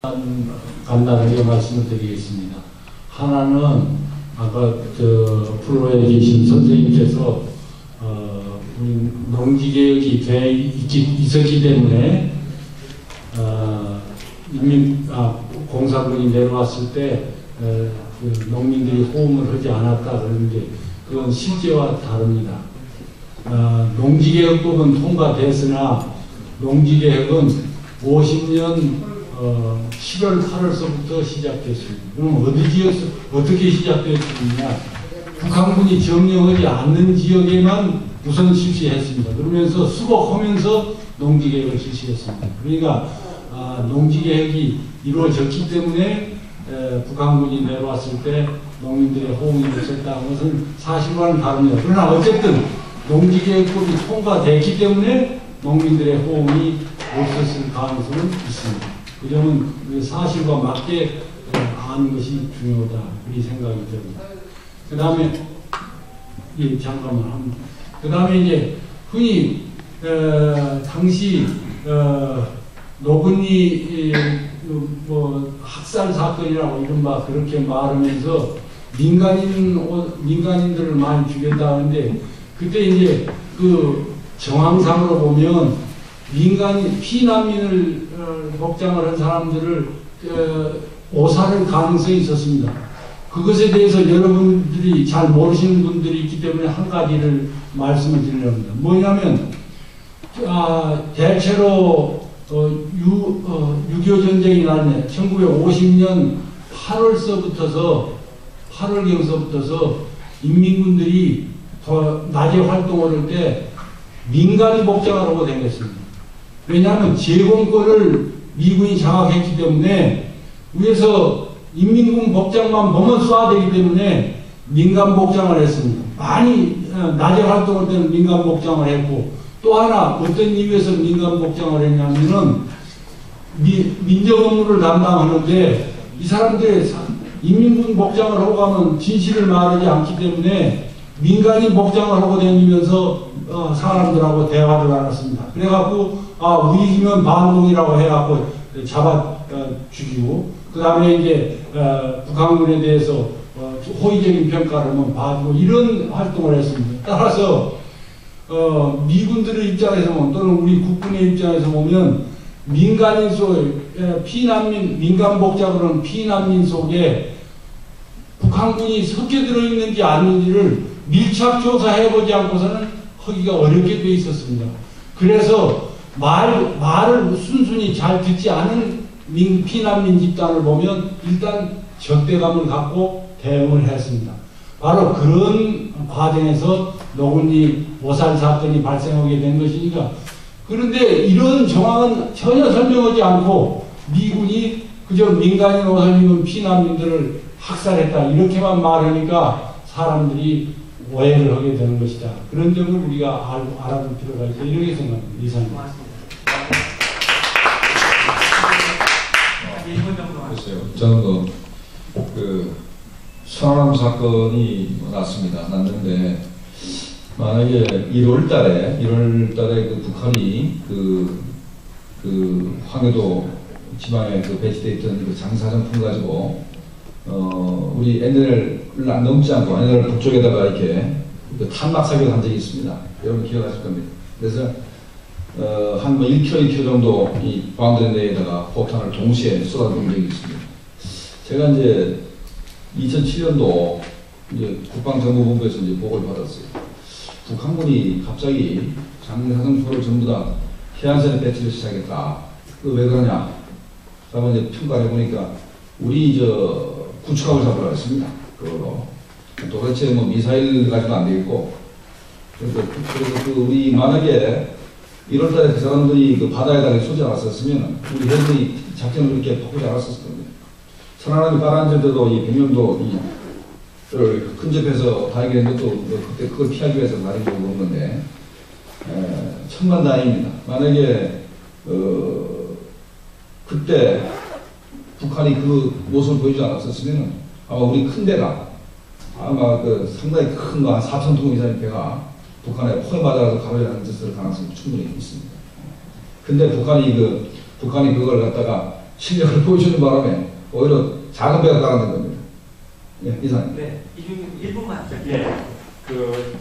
간단하게 말씀을 드리겠습니다. 하나는 아까 프로에 계신 선생님께서 우리 농지개혁이 있었기 때문에 공사군이 내려왔을 때 그 농민들이 호응을 하지 않았다 그러는데 그건 실제와 다릅니다. 농지개혁법은 통과됐으나 농지개혁은 50년 7월 8월서부터 시작됐습니다. 그럼 어떻게 시작됐느냐? 북한군이 점령하지 않는 지역에만 우선 실시했습니다. 그러면서 수복하면서 농지개혁을 실시했습니다. 그러니까 농지개혁이 이루어졌기 때문에 북한군이 내려왔을 때 농민들의 호응이 없었다는 것은 사실과는 다릅니다. 그러나 어쨌든 농지개혁법이 통과됐기 때문에 농민들의 호응이 없었을 가능성은 있습니다. 그 점은 사실과 맞게 아는 것이 중요하다. 그렇게 생각이 듭니다. 그 다음에, 잠깐만. 그 다음에 이제, 흔히, 당시, 노건리, 학살 사건이라고 이른바 그렇게 말하면서 민간인들을 많이 죽였다는데, 그때 이제 그 정황상으로 보면 피난민을 복장을 한 사람들을 오살할 가능성이 있었습니다. 그것에 대해서 여러분들이 잘 모르시는 분들이 있기 때문에 한 가지를 말씀을 드리려 합니다. 뭐냐면 대체로 6.25 전쟁이 났네. 1950년 8월경서부터서 인민군들이 더 낮에 활동을 할 때 민간인 복장을 하고 다녔습니다. 왜냐하면 제공권을 미군이 장악했기 때문에 위에서 인민군 복장만 보면 쏴대기 때문에 민간 복장을 했습니다. 많이 낮에 활동할 때는 민간 복장을 했고 또 하나 어떤 이유에서 민간 복장을 했냐면은 민정 업무를 담당하는데 이 사람들이 인민군 복장을 하고 가면 진실을 말하지 않기 때문에 민간인 복장을 하고 다니면서 사람들하고 대화를 나눴습니다. 그래갖고 우익이면 반동이라고 해갖고 잡아 죽이고 그 다음에 이제 북한군에 대해서 호의적인 평가를 하면 봐주고 이런 활동을 했습니다. 따라서 미군들의 입장에서 보면 또는 우리 국군의 입장에서 보면 민간인 속에 민간 복장으로 하는 피난민 속에 북한군이 섞여 들어있는지 아닌지를 밀착 조사해보지 않고서는 하기가 어렵게 돼 있었습니다. 그래서 말을 순순히 잘 듣지 않은 피난민 집단을 보면 일단 적대감을 갖고 대응을 했습니다. 바로 그런 과정에서 노건리 오살 사건이 발생하게 된 것이니까 그런데 이런 정황은 전혀 설명하지 않고 미군이 그저 민간인 오살 입은 피난민들을 학살했다 이렇게만 말하니까 사람들이 오해를 하게 되는 것이다. 그런 점을 우리가 알아둘 필요가 있다. 이렇게 생각합니다. 이사님. 글쎄요. 저는 그 천안함 사건이 났는데 만약에 1월달에 그 북한이 그 황해도 지방에 배치돼 있던 그 장사정품 가지고 우리 NLL을 안 넘지 않고 NLL 북쪽에다가 이렇게 그 탄막 사격을 한 적이 있습니다. 여러분 기억하실 겁니다. 그래서 한 1km, 2km 정도 이 바운드리 내에다가 포탄을 동시에 쏟아본 적이 있습니다. 제가 이제 2007년도 이제 국방정보본부에서 이제 보고를 받았어요. 북한군이 갑자기 장사정포를 전부 다 해안선에 배치를 시작했다. 왜 그러냐? 그러면 이제 평가를 해보니까 우리 구축함을 잡으라고 했습니다. 그걸로. 도대체 미사일 가지고 안 되겠고. 그래서 우리 만약에 1월달에 그 사람들이 그 바다에다가 쏘지 않았었으면 우리 해군이 작전을 그렇게 바꾸지 않았었을 겁니다. 천안함이 가라앉을 때도 이 백령도 근접해서 다행이었는데 또 그때 그걸 피하기 위해서 다른 경우가 없는 건데 천만다행입니다. 만약에 그때 북한이 그 모습을 보여주지 않았었으면 아마 우리 큰 배가 아마 상당히 큰 거 한 4,000톤 이상의 배가 북한에 포에 맞아서 가로질렀을 가능성이 충분히 있습니다. 근데 북한이 그걸 갖다가 실력을 보여주는 바람에 오히려 작은 배가 깔아낸 겁니다. 예, 이상. 네, 이 중 1분만. 예, 그